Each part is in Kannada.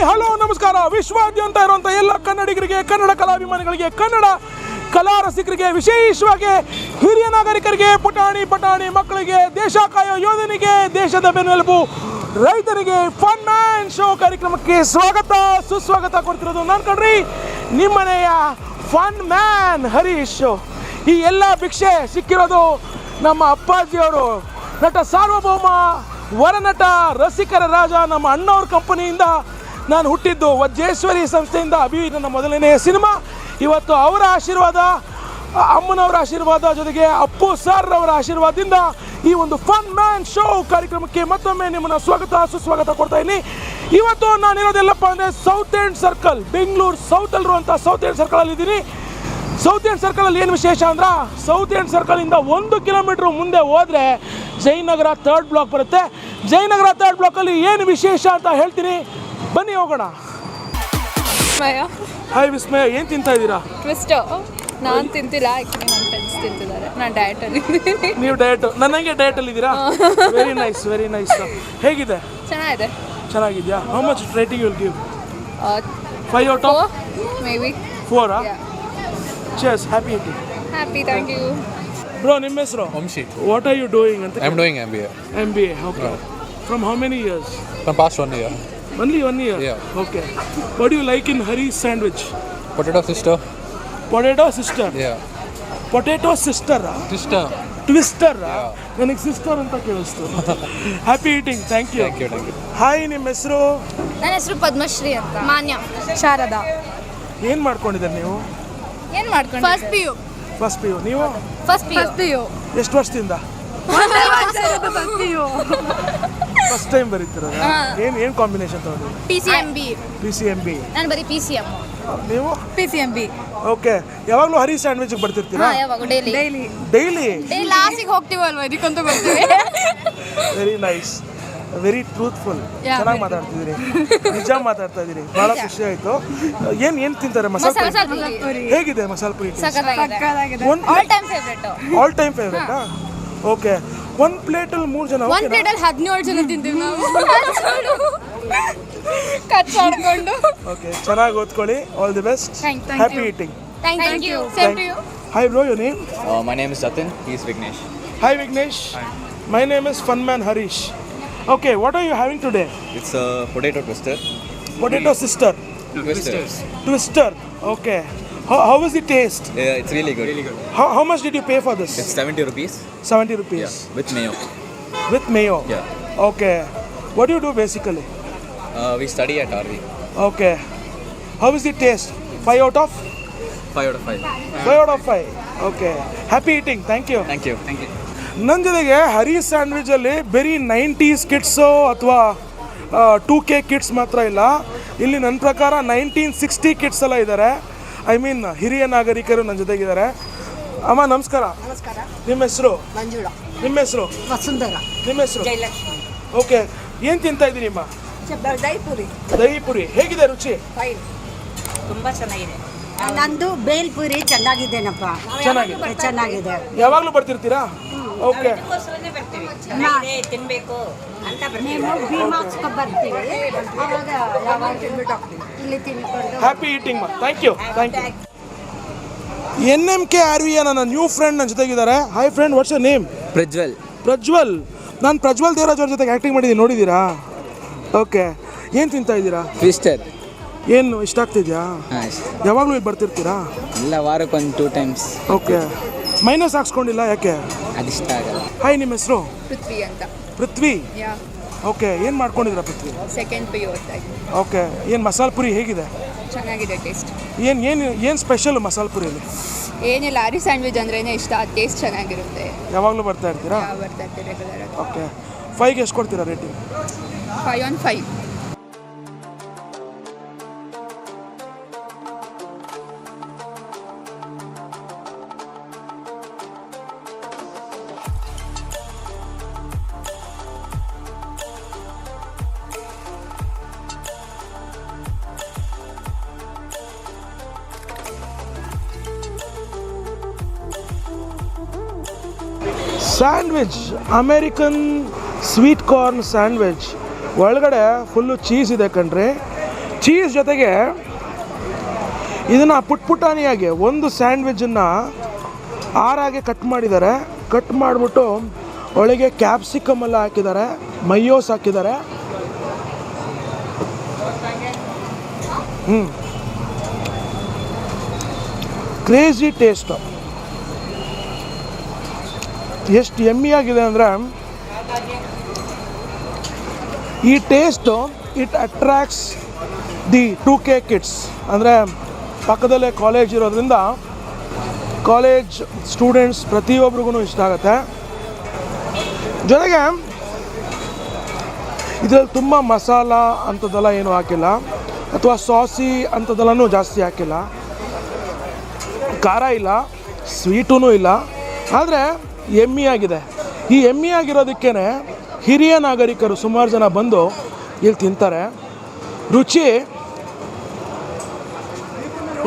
ಹಲೋ ನಮಸ್ಕಾರ. ವಿಶ್ವಾದ್ಯಂತ ಇರುವಂಥ ಎಲ್ಲ ಕನ್ನಡಿಗರಿಗೆ, ಕನ್ನಡ ಕಲಾಭಿಮಾನಿಗಳಿಗೆ, ಕನ್ನಡ ಕಲಾ ರಸಿಕರಿಗೆ, ವಿಶೇಷವಾಗಿ ಹಿರಿಯ ನಾಗರಿಕರಿಗೆ, ಪುಟಾಣಿ ಮಕ್ಕಳಿಗೆ, ದೇಶ ಕಾಯೋ ಯೋಧನಿಗೆ, ದೇಶದ ಬೆನ್ನೆಲುಬು ರೈತರಿಗೆ ಫನ್ ಮ್ಯಾನ್ ಶೋ ಕಾರ್ಯಕ್ರಮಕ್ಕೆ ಸ್ವಾಗತ ಸುಸ್ವಾಗತ ಕೊಡ್ತಿರೋದು ನಾನು ಕಣ್ರಿ ನಿಮ್ಮನೆಯ ಫನ್ ಮ್ಯಾನ್ ಹರೀಶ್. ಈ ಎಲ್ಲ ಭಿಕ್ಷೆ ಸಿಕ್ಕಿರೋದು ನಮ್ಮ ಅಪ್ಪಾಜಿಯವರು, ನಟ ಸಾರ್ವಭೌಮ, ವರನಟ, ರಸಿಕರ ರಾಜ, ನಮ್ಮ ಅಣ್ಣವ್ರ ಕಂಪನಿಯಿಂದ ನಾನು ಹುಟ್ಟಿದ್ದು. ವಜ್ರೇಶ್ವರಿ ಸಂಸ್ಥೆಯಿಂದ ಅಭಿ ನನ್ನ ಮೊದಲನೇ ಸಿನಿಮಾ. ಇವತ್ತು ಅವರ ಆಶೀರ್ವಾದ, ಅಮ್ಮನವರ ಆಶೀರ್ವಾದ, ಜೊತೆಗೆ ಅಪ್ಪು ಸರ್ ಅವರ ಆಶೀರ್ವಾದದಿಂದ ಈ ಒಂದು ಫನ್ ಮ್ಯಾನ್ ಶೋ ಕಾರ್ಯಕ್ರಮಕ್ಕೆ ಮತ್ತೊಮ್ಮೆ ನಿಮ್ಮನ್ನು ಸ್ವಾಗತ ಸುಸ್ವಾಗತ ಕೊಡ್ತಾ ಇದ್ದೀನಿ. ಇವತ್ತು ನಾನಿರೋದೆಲ್ಲಪ್ಪ ಅಂದರೆ ಸೌತ್ ಎಂಡ್ ಸರ್ಕಲ್, ಬೆಂಗಳೂರು ಸೌತಲ್ಲಿರುವಂಥ ಸೌತ್ ಎಂಡ್ ಸರ್ಕಲಲ್ಲಿದ್ದೀನಿ. ಸೌತ್ ಎಂಡ್ ಸರ್ಕಲಲ್ಲಿ ಏನು ವಿಶೇಷ ಅಂದ್ರೆ, ಸೌತ್ ಎಂಡ್ ಸರ್ಕಲಿಂದ 1 ಕಿಲೋಮೀಟ್ರ್ ಮುಂದೆ ಹೋದರೆ ಜಯನಗರ 3rd ಬ್ಲಾಕ್ ಬರುತ್ತೆ. ಜಯನಗರ 3rd ಬ್ಲಾಕಲ್ಲಿ ಏನು ವಿಶೇಷ ಅಂತ ಹೇಳ್ತೀನಿ, ಬನ್ನಿ ಹೋಗೋಣ. ಹಾಯ್ ವಿಸ್ಮಯ, ಏನು ತಿಂತಾ ಇದ್ದೀರಾ? ಟ್ವಿಸ್ಟ್. ನಾನು ತಿಂತಿಲ್ಲ, ಆ್ಯಕ್ಚುಲಿ ನನ್ನ ಫ್ರೆಂಡ್ಸ್ ತಿಂತಿದ್ದಾರೆ. ನಾನು ಡಯಟಲ್ಲಿ ಇದ್ದೀನಿ. ನೀವು ಡಯಟ್, ನನಗೆ ಡಯಟಲ್ಲಿ ಇದ್ದೀರಾ? Very nice, very nice. ಹೇಗಿದೆ? ಚೆನ್ನಾಗಿದೆ. ಚೆನ್ನಾಗಿದೆಯಾ? How much rating will give? 5 out of 4 maybe 4. Cheers, happy eating. Happy, thank you. Bro, ನಿಮ್ಮ ಹೆಸರು? Vamshi. What are you doing ಅಂತ? I'm doing MBA. MBA, okay. From how many years? From past 1 year. Only 1 year? Yeah. Okay. What do you like in Hari's sandwich? Potato sister. Potato sister? Yeah. Potato sister? Sister. Twister? ನನಗೆ ಸಿಸ್ಟರ್ ಅಂತ ಕೇಳಿಸ್ತು. Happy eating, thank you. Thank you, thank you. ಹಾಯ್, ನಿಮ್ಮ ಹೆಸರು? ನನ್ನ ಹೆಸರು ಪದ್ಮಶ್ರೀ ಅಂತ. ಮಾನ್ಯ. ಶಾರದಾ. ಏನು ಮಾಡ್ಕೊಂಡಿದ್ದೀರಿ ನೀವು? ಏನು ಮಾಡ್ಕೊಂಡು? First PU. First PU. ನೀವು? First PU. ಎಷ್ಟು ವರ್ಷದಿಂದ? ಫಸ್ಟ್ ಟೈಮ್ ಬರೀತಿರೋದು? ಏನು ಕಾಂಬಿನೇಷನ್ ತಗೊಂಡು? PCMB. ನಾನು ಬರೀ PCM. ನೀವು? PCMB. ಓಕೆ. ಯಾವಾಗಲೂ ಹರಿ ಸ್ಯಾಂಡ್ವಿಚ್ಗೆ ಬರ್ತಿರ್ತೀರಾ? ಯಾವಾಗ? ಡೈಲಿ ಲಾಸ್ಟಿಗೆ ಹೋಗ್ತೀವಲ್ವ, ಇದಕ್ಕಂತ ಬರ್ತೀವಿ. Very nice, very truthful. ಚೆನ್ನಾಗಿ ಮಾತಾಡ್ತಿದ್ದೀರಿ, ನಿಜ ಮಾತಾಡ್ತಾ ಇದ್ದೀರಿ, ಭಾಳ ಖುಷಿ ಆಯಿತು. ಏನು ತಿಂತಾರೆ? ಮಸಾಲೆ ಪುರಿ. ಹೇಗಿದೆ ಮಸಾಲೆ ಪುರಿ? ಆಲ್ ಟೈಮ್ ಫೇವ್ರೇಟಾ? ಓಕೆ. 1 ಪ್ಲೇಟಲ್ಲಿ 3 ಜನ? 1 ಪ್ಲೇಟಲ್ಲಿ 17 ಜನ ತಿಂತೀವಿ ನಾವು. ಕಚ್ಚಾಡ್ಕೊಂಡು. ಓಕೆ, ಚೆನ್ನಾಗಿ ಓದ್ಕೊಳ್ಳಿ. All the best. Happy eating. Thank you. Same to you. Hi bro, your name? My name is Jatin. He is Vignesh. Hi Vignesh. Hi. My name is Funman Harish. Okay, what are you having today? It's a potato twister. Potato sister. Twister. Okay. How was the taste? Yeah, it's really good. How much did you pay for this? It's 70 rupees. 70 rupees. Yeah, with mayo. With mayo? Yeah. Okay. What do you do basically? We study at RV. Okay. How is the taste? 5 out of? 5 out of 5. 5 out of 5. Okay. Happy eating. Thank you. Thank you. ನನ್ನ ಜೊತೆಗೆ ಹರಿ ಸ್ಯಾಂಡ್ವಿಚಲ್ಲಿ ಬರೀ 90s ಕಿಡ್ಸು ಅಥವಾ 2K ಕಿಡ್ಸ್ ಮಾತ್ರ ಇಲ್ಲ, ಇಲ್ಲಿ ನನ್ನ ಪ್ರಕಾರ 1960 ಕಿಡ್ಸ್ ಎಲ್ಲ ಇದ್ದಾರೆ. ಐ ಮೀನ್ ಹಿರಿಯ ನಾಗರಿಕರು ನನ್ನ ಜೊತೆಗಿದ್ದಾರೆ. ಅಮ್ಮ ನಮಸ್ಕಾರ. ನಮಸ್ಕಾರ. ನಿಮ್ಮ ಹೆಸರು? ಮಂಜುಳಾ. ನಿಮ್ಮ ಹೆಸರು? ವಸುಂಧರ. ನಿಮ್ಮ ಹೆಸರು? ಜಯಲಕ್ಷ್ಮಿ. ಓಕೆ. ಏನು ತಿಂತಾ ಇದ್ದೀನಿ ಅಮ್ಮ? ದಹಿಪುರಿ. ದಹಿಪುರಿ ಹೇಗಿದೆ ರುಚಿ? ಫೈನ್, ತುಂಬ ಚೆನ್ನಾಗಿದೆ. ನಂದು ಬೇಲ್ಪುರಿ ಚೆನ್ನಾಗಿದ್ದೇನಪ್ಪ. ಚೆನ್ನಾಗಿದೆ. ಯಾವಾಗಲೂ ಬರ್ತಿರ್ತೀರಾ? ಓಕೆ. ತಿನ್ಬೇಕು ಅಂತ ಭೀಮಾಸ್ಕ ಬರ್ತೀವಿ, ಅವಾಗ ಯಾವಾಗ ಇಲ್ಲಿ ತಿನ್ಕೊಂಡು. Happy eating. Thank you. NMK RV ನನ್ನ ನ್ಯೂ ಫ್ರೆಂಡ್ ನನ್ನ ಜೊತೆಗಿದ್ದಾರೆ. Hi friend, what's your name? Prajwal. ನಾನು ಪ್ರಜ್ವಲ್ ದೇವರಾಜ್ ಅವ್ರ ಜೊತೆಗೆ ಆ್ಯಕ್ಟಿಂಗ್ ಮಾಡಿದ್ದೀನಿ, ನೋಡಿದ್ದೀರಾ? ಓಕೆ. ಏನು ತಿಂತಾ ಇದ್ದೀರಾ? ಟ್ವಿಸ್ಟರ್. ಏನು ಇಷ್ಟ ಆಗ್ತಿದ್ಯಾ? ಯಾವಾಗಲೂ ಇಲ್ಲಿ ಬರ್ತಿರ್ತೀರಾ? ಇಲ್ಲ, ವಾರಕ್ಕೆ 2 times. ಓಕೆ. ಮೈನಸ್ ಹಾಕ್ಸ್ಕೊಂಡಿಲ್ಲ, ಯಾಕೆ? ಅದಿಷ್ಟ ಆಗಲ್ಲ. ಹಾಯ್, ನಿಮ್ಮ ಹೆಸರು? ಪೃಥ್ವಿ ಅಂತ. ಪೃಥ್ವಿ. ಓಕೆ. ಏನು ಮಾಡ್ಕೊಂಡಿದ್ದೀರಾ ಪೃಥ್ವಿ? ಸೆಕೆಂಡ್ PU ಓದ್ತಾ ಇದ್ದೀನಿ. ಓಕೆ. ಏನು ಮಸಾಲೆ ಪುರಿ ಹೇಗಿದೆ? ಚೆನ್ನಾಗಿದೆ ಟೇಸ್ಟ್. ಏನು ಸ್ಪೆಷಲ್ ಮಸಾಲೆ ಪುರಿಯಲ್ಲಿ? ಏನಿಲ್ಲ, ಹರಿ ಸ್ಯಾಂಡ್ವಿಚ್ ಅಂದ್ರೇ ಇಷ್ಟ, ಟೇಸ್ಟ್ ಚೆನ್ನಾಗಿರುತ್ತೆ. ಯಾವಾಗಲೂ ಬರ್ತಾ ಇರ್ತೀರಾ? ಬರ್ತಾ ಇರ್ತೀವಿ ರೆಗ್ಯುಲರ್ ಆಗಿ. ಓಕೆ. 5ಗೆ ಎಷ್ಟು ಕೊಡ್ತೀರಾ rating? 5 on 5. Sandwich, American sweet corn sandwich. ಒಳಗಡೆ ಫುಲ್ಲು ಚೀಸ್ ಇದೆ ಕಣ್ರಿ. ಚೀಸ್ ಜೊತೆಗೆ ಇದನ್ನು ಪುಟ್ಪುಟಾಣಿಯಾಗಿ ಒಂದು ಸ್ಯಾಂಡ್ವಿಚನ್ನು ಆರಾಗೆ ಕಟ್ ಮಾಡಿದ್ದಾರೆ. ಕಟ್ ಮಾಡಿಬಿಟ್ಟು ಒಳಗೆ ಕ್ಯಾಪ್ಸಿಕಮ್ ಎಲ್ಲ ಹಾಕಿದ್ದಾರೆ, ಮಯೋಸ್ ಹಾಕಿದ್ದಾರೆ. ಕ್ರೇಜಿ ಟೇಸ್ಟು, ಎಷ್ಟು ಯಮ್ಮಿಯಾಗಿದೆ ಅಂದರೆ ಈ taste it attracts the 2K kids. ಅಂದರೆ ಪಕ್ಕದಲ್ಲೇ ಕಾಲೇಜ್ ಇರೋದ್ರಿಂದ ಕಾಲೇಜ್ ಸ್ಟೂಡೆಂಟ್ಸ್ ಪ್ರತಿಯೊಬ್ರಿಗೂ ಇಷ್ಟ ಆಗುತ್ತೆ. ಜೊತೆಗೆ ಇದರಲ್ಲಿ ತುಂಬ ಮಸಾಲ ಅಂಥದ್ದೆಲ್ಲ ಏನೂ ಹಾಕಿಲ್ಲ, ಅಥವಾ ಸಾಸಿ ಅಂಥದ್ದೆಲ್ಲನೂ ಜಾಸ್ತಿ ಹಾಕಿಲ್ಲ. ಖಾರ ಇಲ್ಲ, ಸ್ವೀಟೂ ಇಲ್ಲ, ಆದರೆ ಎಮ್ಮಿಯಾಗಿದೆ. ಈ ಎಮ್ಮಿಯಾಗಿರೋದಕ್ಕೇ ಹಿರಿಯ ನಾಗರಿಕರು ಸುಮಾರು ಜನ ಬಂದು ಇಲ್ಲಿ ತಿಂತಾರೆ. ರುಚಿ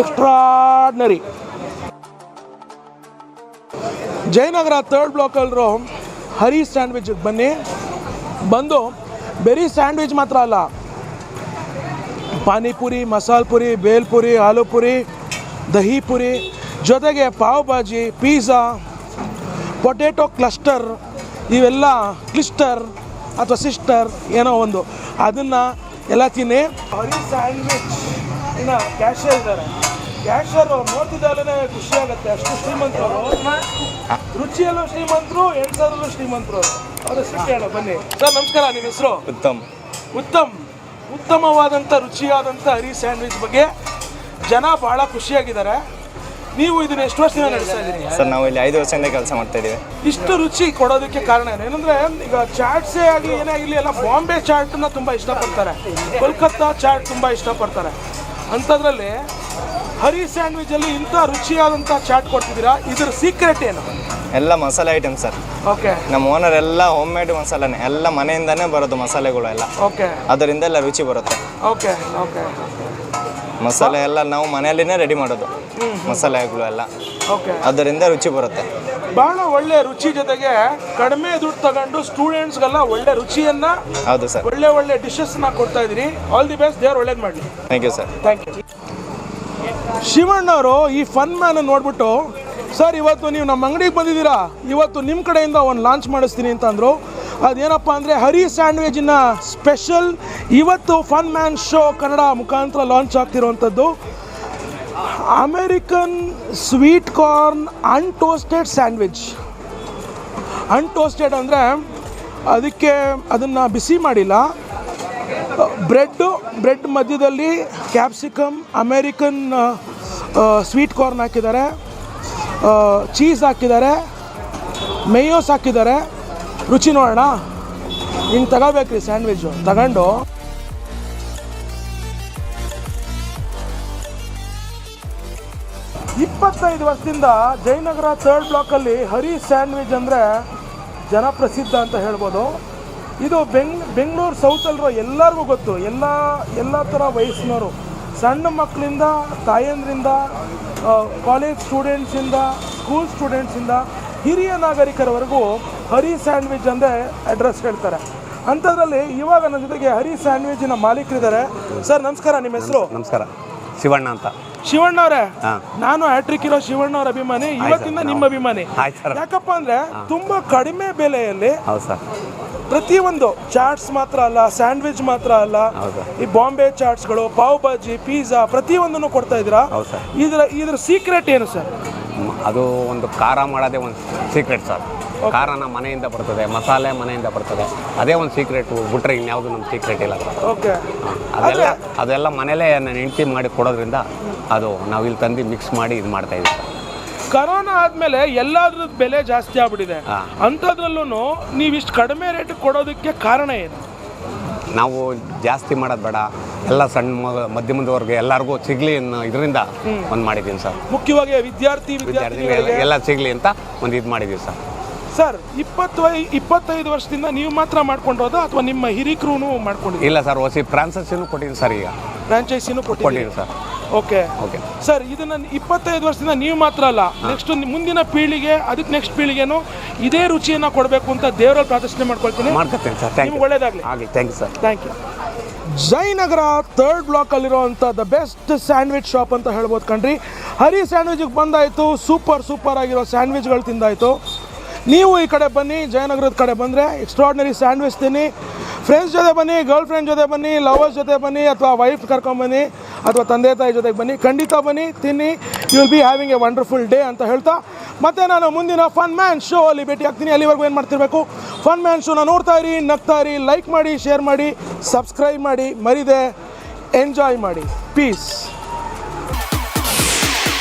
ಎಕ್ಸ್ಟ್ರಾರ್ಡ್ನರಿ. ಜಯನಗರ 3rd ಬ್ಲಾಕಲ್ಲಿರೋ ಹರಿ ಸ್ಯಾಂಡ್ವಿಚ್ಗೆ ಬನ್ನಿ. ಬಂದು ಬರೀ ಸ್ಯಾಂಡ್ವಿಚ್ ಮಾತ್ರ ಅಲ್ಲ, ಪಾನಿಪುರಿ, ಮಸಾಲ ಪುರಿ, ಬೇಲ್ಪುರಿ, ಆಲೂ ಪುರಿ, ದಹಿ ಪುರಿ, ಜೊತೆಗೆ pav bhaji, pizza, potato cluster, ಇವೆಲ್ಲ ಕ್ಲಿಸ್ಟರ್ ಅಥವಾ ಸಿಸ್ಟರ್ ಏನೋ ಒಂದು, ಅದನ್ನು ಎಲ್ಲ ತಿನ್ನಿ. ಹರಿ ಸ್ಯಾಂಡ್ವಿಚ್ ಇನ್ನು ಕ್ಯಾಶಿಯರ್ ಇದ್ದಾರೆ. ಕ್ಯಾಶಿಯರ್ ನೋಡ್ತಿದ್ದಾಗಲೇ ಖುಷಿ ಆಗುತ್ತೆ, ಅಷ್ಟು ಶ್ರೀಮಂತರು. ರುಚಿಯಲ್ಲೂ ಶ್ರೀಮಂತರು, ಎಣ್ಸೋದ್ರಲ್ಲೂ ಶ್ರೀಮಂತರು. ಅದು ಸಿಟ್ಟು ಹೇಳೋ ಬನ್ನಿ. ಸರ್ ನಮಸ್ಕಾರ, ನಿಮ್ಮ ಹೆಸರು? ಉತ್ತಮವಾದಂಥ ರುಚಿಯಾದಂಥ ಹರಿ ಸ್ಯಾಂಡ್ವಿಚ್ ಬಗ್ಗೆ ಜನ ಭಾಳ ಖುಷಿಯಾಗಿದ್ದಾರೆ. ನೀವು ಇದನ್ನ ಎಷ್ಟು ವರ್ಷದಿಂದ ನಡೆಸ್ತಾ ಇದ್ದೀರಿ? ಸರ್ ನಾವು ಇಲ್ಲಿ 5 ವರ್ಷದಿಂದ ಕೆಲಸ ಮಾಡ್ತಾ ಇದ್ದೀವಿ. ಇಷ್ಟು ರುಚಿ ಕೊಡೋದಕ್ಕೆ ಕಾರಣ ಏನಂದರೆ, ಈಗ ಚಾಟ್ಸೇ ಆಗಲಿ ಏನೇ ಆಗಲಿ ಎಲ್ಲ ಬಾಂಬೆ ಚಾಟ್ನ ತುಂಬ ಇಷ್ಟಪಡ್ತಾರೆ, ಕೋಲ್ಕತ್ತಾ ಚಾಟ್ ತುಂಬ ಇಷ್ಟಪಡ್ತಾರೆ. ಅಂಥದ್ರಲ್ಲಿ ಹರಿ ಸ್ಯಾಂಡ್ವಿಚಲ್ಲಿ ಇಂಥ ರುಚಿಯಾದಂಥ ಚಾಟ್ ಕೊಡ್ತಿದ್ದೀರಾ, ಇದ್ರ ಸೀಕ್ರೆಟ್ ಏನು? ಎಲ್ಲ ಮಸಾಲೆ ಐಟಮ್ ಸರ್. ಓಕೆ. ನಮ್ಮ ಓನರ್ ಎಲ್ಲ ಹೋಮ್ ಮೇಡ್ ಮಸಾಲೆನೇ, ಎಲ್ಲ ಮನೆಯಿಂದನೇ ಬರೋದು ಮಸಾಲೆಗಳು ಎಲ್ಲ. ಓಕೆ. ಅದರಿಂದ ಎಲ್ಲ ರುಚಿ ಬರುತ್ತೆ. Okay okay. ಮಸಾಲೆ ಎಲ್ಲ ನಾವು ಮನೆಯಲ್ಲಿನೇ ರೆಡಿ ಮಾಡೋದು ಮಸಾಲೆಗಳು ಎಲ್ಲ. ಓಕೆ. ಅದರಿಂದ ರುಚಿ ಬರುತ್ತೆ. ಬಹಳ ಒಳ್ಳೆ ರುಚಿ, ಜೊತೆಗೆ ಕಡಿಮೆ ದುಡ್ಡು ತಗೊಂಡು ಸ್ಟೂಡೆಂಟ್ಸ್ಗೆಲ್ಲ ಒಳ್ಳೆ ರುಚಿಯನ್ನ, ಹೌದು ಸರ್, ಒಳ್ಳೆ ಡಿಶಸ್ನ ಕೊಡ್ತಾ ಇದ್ದೀರಿ. ಆಲ್ ದಿ ಬೆಸ್ಟ್, ದೇವ್ರು ಒಳ್ಳೇದು ಮಾಡಲಿ. Thank you sir. Thank you. ಶಿವಣ್ಣವರು ಈ ಫನ್ ಮ್ಯಾನ್ ನೋಡ್ಬಿಟ್ಟು, ಸರ್ ಇವತ್ತು ನೀವು ನಮ್ಮ ಅಂಗಡಿಗೆ ಬಂದಿದ್ದೀರಾ, ಇವತ್ತು ನಿಮ್ಮ ಕಡೆಯಿಂದ ಒಂದು ಲಾಂಚ್ ಮಾಡಿಸ್ತೀನಿ ಅಂತ ಅಂದರು. ಅದೇನಪ್ಪ ಅಂದರೆ ಹರಿ ಸ್ಯಾಂಡ್ವಿಚಿನ ಸ್ಪೆಷಲ್ ಇವತ್ತು ಫನ್ ಮ್ಯಾನ್ ಶೋ ಕನ್ನಡ ಮುಖಾಂತರ ಲಾಂಚ್ ಆಗ್ತಿರೋವಂಥದ್ದು American sweet corn untoasted sandwich. Untoasted ಅಂದರೆ ಅದನ್ನು ಬಿಸಿ ಮಾಡಿಲ್ಲ, ಬ್ರೆಡ್ ಮಧ್ಯದಲ್ಲಿ ಕ್ಯಾಪ್ಸಿಕಮ್, ಅಮೇರಿಕನ್ ಸ್ವೀಟ್ ಕಾರ್ನ್ ಹಾಕಿದ್ದಾರೆ, ಚೀಸ್ ಹಾಕಿದ್ದಾರೆ, ಮೇಯೋಸ್ ಹಾಕಿದ್ದಾರೆ. ರುಚಿ ನೋಡೋಣ. ಹಿಂಗೆ ತಗೋಬೇಕ್ರಿ ಸ್ಯಾಂಡ್ವಿಚ್ಚು. ತಗೊಂಡು ಇಪ್ಪತ್ತೈದು ವರ್ಷದಿಂದ ಜಯನಗರ 3rd ಬ್ಲಾಕಲ್ಲಿ ಹರಿ ಸ್ಯಾಂಡ್ವಿಚ್ ಅಂದರೆ ಜನಪ್ರಸಿದ್ಧ ಅಂತ ಹೇಳ್ಬೋದು. ಇದು ಬೆಂಗಳೂರು ಸೌತಲ್ಲಿರೋ ಎಲ್ಲರಿಗೂ ಗೊತ್ತು. ಎಲ್ಲ ಥರ ವಯಸ್ಸಿನವರು, ಸಣ್ಣ ಮಕ್ಕಳಿಂದ, ತಾಯಂದ್ರಿಂದ, ಕಾಲೇಜ್ ಸ್ಟೂಡೆಂಟ್ಸಿಂದ, ಸ್ಕೂಲ್ ಸ್ಟೂಡೆಂಟ್ಸಿಂದ, ಹಿರಿಯ ನಾಗರಿಕರವರೆಗೂ ಹರಿ ಸ್ಯಾಂಡ್ವಿಚ್ ಅಂದರೆ ಅಡ್ರೆಸ್ ಹೇಳ್ತಾರೆ. ಅಂಥದ್ರಲ್ಲಿ ಇವಾಗ ನನ್ನ ಜೊತೆಗೆ ಹರಿ ಸ್ಯಾಂಡ್ವಿಚಿನ ಮಾಲೀಕರಿದ್ದಾರೆ. ಸರ್ ನಮಸ್ಕಾರ, ನಿಮ್ಮ ಹೆಸರು? ನಮಸ್ಕಾರ, ಶಿವಣ್ಣ ಅಂತ. ಶಿವಣ್ಣ ಅವರೇ, ನಾನು ಹ್ಯಾಟ್ರಿಕ್ ಇರೋ ಶಿವಣ್ಣ ಅವ್ರ ಅಭಿಮಾನಿ, ಇವತ್ತಿಂದ ನಿಮ್ಮ ಅಭಿಮಾನಿ. ಯಾಕಪ್ಪ ಅಂದರೆ ತುಂಬ ಕಡಿಮೆ ಬೆಲೆಯಲ್ಲಿ ಪ್ರತಿಯೊಂದು ಚಾಟ್ಸ್ ಮಾತ್ರ ಅಲ್ಲ, ಸ್ಯಾಂಡ್ವಿಚ್ ಮಾತ್ರ ಅಲ್ಲ, ಈ ಬಾಂಬೆ ಚಾಟ್ಸ್ಗಳು, ಪಾವ್ ಭಾಜಿ, ಪಿಜ್ಜಾ ಪ್ರತಿಯೊಂದನ್ನು ಕೊಡ್ತಾ ಇದ್ದೀರಾ. ಇದ್ರ ಸೀಕ್ರೆಟ್ ಏನು ಸರ್? ಅದು ಒಂದು ಖಾರ ಮಾಡೋದೇ ಒಂದು ಸೀಕ್ರೆಟ್ ಸರ್. ಖಾರನ ಮನೆಯಿಂದ ಬರ್ತದೆ, ಮಸಾಲೆ ಮನೆಯಿಂದ ಬರ್ತದೆ, ಅದೇ ಒಂದು ಸೀಕ್ರೆಟ್. ಬಿಟ್ರೆ ಇನ್ಯಾವುದು ನಮ್ಮ ಸೀಕ್ರೆಟ್ ಇಲ್ಲ ಸರ್. ಓಕೆ. ಅದೆಲ್ಲ ಮನೇಲೇ ನಾನು ಹೆಂಡ್ತಿ ಮಾಡಿ ಕೊಡೋದ್ರಿಂದ ಅದು ನಾವು ಇಲ್ಲಿ ತಂದು ಮಿಕ್ಸ್ ಮಾಡಿ ಇದು ಮಾಡ್ತಾ ಇದ್ದೀವಿ ಸರ್. ಕರೋನಾ ಆದಮೇಲೆ ಎಲ್ಲಾದ್ರೂ ಬೆಲೆ ಜಾಸ್ತಿ ಆಗ್ಬಿಟ್ಟಿದೆ. ಅಂಥದ್ರಲ್ಲೂ ನೀವು ಇಷ್ಟು ಕಡಿಮೆ ರೇಟ್ ಕೊಡೋದಕ್ಕೆ ಕಾರಣ ಏನು? ನಾವು ಜಾಸ್ತಿ ಮಾಡೋದು ಬೇಡ, ಎಲ್ಲ ಸಣ್ಣ ಮಧ್ಯಮದವರೆಗೆ ಎಲ್ಲರಿಗೂ ಸಿಗಲಿ ಅನ್ನೋ ಇದರಿಂದ ಒಂದು ಮಾಡಿದ್ದೀವಿ ಸರ್. ಮುಖ್ಯವಾಗಿ ವಿದ್ಯಾರ್ಥಿಗಳಿಗೆ ಎಲ್ಲ ಸಿಗಲಿ ಅಂತ ಒಂದು ಇದು ಮಾಡಿದ್ದೀವಿ ಸರ್. ಸರ್ 25 ವರ್ಷದಿಂದ ನೀವು ಮಾತ್ರ ಮಾಡ್ಕೊಂಡಿರೋದು ಅಥವಾ ನಿಮ್ಮ ಹಿರಿಕರು ಮಾಡ್ಕೊಂಡಿದ್ದೀವಿ? ಇಲ್ಲ ಸರ್, ಫ್ರಾಂಚೈಸಿನೂ ಕೊಟ್ಟಿದ್ದೀನಿ ಸರ್. ಈಗ ಫ್ರಾಂಚೈಸಿನೂ ಕೊಟ್ಟಿದ್ದೀನಿ ಸರ್. ಓಕೆ ಓಕೆ ಸರ್ ಇದನ್ನ 25 ವರ್ಷದಿಂದ ನೀವು ಮಾತ್ರ ಅಲ್ಲ, ನೆಕ್ಸ್ಟ್ ಮುಂದಿನ ಪೀಳಿಗೆ, ಅದಕ್ಕೆ ನೆಕ್ಸ್ಟ್ ಪೀಳಿಗೆನೂ ಇದೇ ರುಚಿಯನ್ನು ಕೊಡಬೇಕು ಅಂತ ದೇವರಲ್ಲಿ ಪ್ರಾರ್ಥನೆ ಮಾಡ್ಕೊಳ್ತೀನಿ. ಮಾಡ್ಕೊತೀನಿ ಸರ್. ಥ್ಯಾಂಕ್ ನಿಮ್ಗೆ ಯು. ಒಳ್ಳೇದಾಗಲಿ. ಆಗಲಿ. Thank you sir. Thank you. Jayanagar 3rd ಬ್ಲಾಕಲ್ಲಿರೋವಂಥ ದ ಬೆಸ್ಟ್ ಸ್ಯಾಂಡ್ವಿಚ್ ಶಾಪ್ ಅಂತ ಹೇಳ್ಬೋದು ಕಣ್ರಿ. ಹರಿ ಸ್ಯಾಂಡ್ವಿಚಿಗೆ ಬಂದಾಯಿತು, ಸೂಪರ್ ಆಗಿರೋ ಸ್ಯಾಂಡ್ವಿಚ್ಗಳು ತಿಂದಾಯಿತು. ನೀವು ಈ ಕಡೆ ಬನ್ನಿ, ಜಯನಗರದ ಕಡೆ ಬಂದರೆ ಎಕ್ಸ್ಟ್ರಾರ್ಡಿನರಿ ಸ್ಯಾಂಡ್ವಿಚ್ ತಿನ್ನಿ. ಫ್ರೆಂಡ್ಸ್ ಜೊತೆ ಬನ್ನಿ, ಗರ್ಲ್ ಫ್ರೆಂಡ್ ಜೊತೆ ಬನ್ನಿ, ಲವರ್ಸ್ ಜೊತೆ ಬನ್ನಿ, ಅಥವಾ ವೈಫ್ ಕರ್ಕೊಂಬನ್ನಿ, ಅಥವಾ ತಂದೆ ತಾಯಿ ಜೊತೆಗೆ ಬನ್ನಿ, ಖಂಡಿತ ಬನ್ನಿ, ತಿನ್ನಿ. You will be having a wonderful day ಅಂತ ಹೇಳ್ತಾ ಮತ್ತೆ ನಾನು ಮುಂದಿನ ಫನ್ ಮ್ಯಾನ್ ಶೋ ಅಲ್ಲಿ ಭೇಟಿ ಆಗ್ತೀನಿ. ಅಲ್ಲಿವರೆಗೂ ಏನು ಮಾಡ್ತಿರ್ಬೇಕು, ಫನ್ ಮ್ಯಾನ್ ಶೋನ ನೋಡ್ತಾ ಇರಿ, ನಗ್ತಾ ಇರಿ, ಲೈಕ್ ಮಾಡಿ, ಶೇರ್ ಮಾಡಿ, ಸಬ್ಸ್ಕ್ರೈಬ್ ಮಾಡಿ, ಮರಿದೆ ಎಂಜಾಯ್ ಮಾಡಿ. ಪೀಸ್.